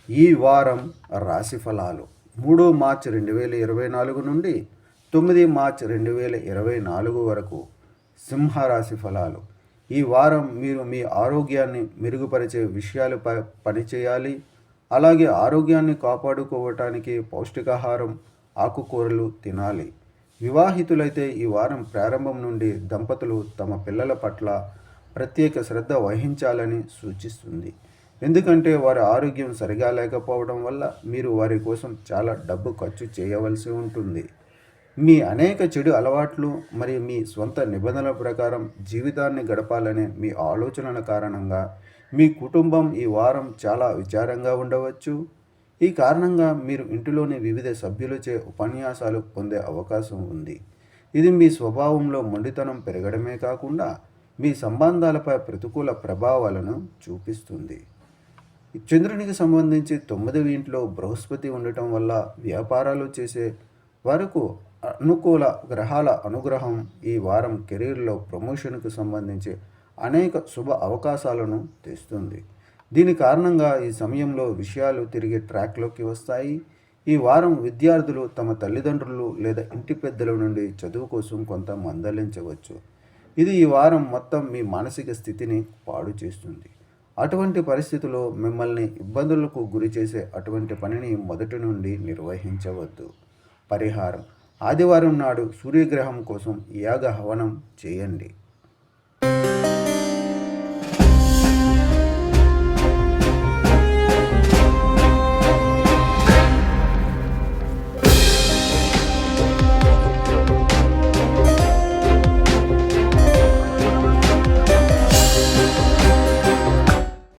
ఈ వారం రాశి ఫలాలు 3 మార్చి 2024 నుండి 9 మార్చి 2024 వరకు సింహరాశి ఫలాలు. ఈ వారం మీరు మీ ఆరోగ్యాన్ని మెరుగుపరిచే విషయాలపై పనిచేయాలి. అలాగే ఆరోగ్యాన్ని కాపాడుకోవటానికి పౌష్టికాహారం, ఆకుకూరలు తినాలి. వివాహితులైతే ఈ వారం ప్రారంభం నుండి దంపతులు తమ పిల్లల పట్ల ప్రత్యేక శ్రద్ధ వహించాలని సూచిస్తుంది. ఎందుకంటే వారి ఆరోగ్యం సరిగా లేకపోవడం వల్ల మీరు వారి కోసం చాలా డబ్బు ఖర్చు చేయవలసి ఉంటుంది. మీ అనేక చెడు అలవాట్లు మరియు మీ స్వంత నిబంధనల ప్రకారం జీవితాన్ని గడపాలనే మీ ఆలోచనల కారణంగా మీ కుటుంబం ఈ వారం చాలా విచారంగా ఉండవచ్చు. ఈ కారణంగా మీరు ఇంటిలోని వివిధ సభ్యులచే ఉపన్యాసాలు పొందే అవకాశం ఉంది. ఇది మీ స్వభావంలో మొండితనం పెరగడమే కాకుండా మీ సంబంధాలపై ప్రతికూల ప్రభావాలను చూపిస్తుంది. చంద్రునికి సంబంధించి 9వ ఇంట్లో బృహస్పతి ఉండటం వల్ల వ్యాపారాలు చేసే వరకు అనుకూల గ్రహాల అనుగ్రహం ఈ వారం కెరీర్లో ప్రమోషన్కు సంబంధించి అనేక శుభ అవకాశాలను తెస్తుంది. దీని కారణంగా ఈ సమయంలో విషయాలు తిరిగి ట్రాక్లోకి వస్తాయి. ఈ వారం విద్యార్థులు తమ తల్లిదండ్రులు లేదా ఇంటి పెద్దల నుండి చదువు కోసం కొంత మందలించవచ్చు. ఇది ఈ వారం మొత్తం మీ మానసిక స్థితిని పాడు చేస్తుంది. అటువంటి పరిస్థితుల్లో మిమ్మల్ని ఇబ్బందులకు గురి చేసే అటువంటి పనిని మొదటి నుండి నిర్వహించవద్దు. పరిహారం: ఆదివారం నాడు సూర్యగ్రహం కోసం యాగ హవనం చేయండి.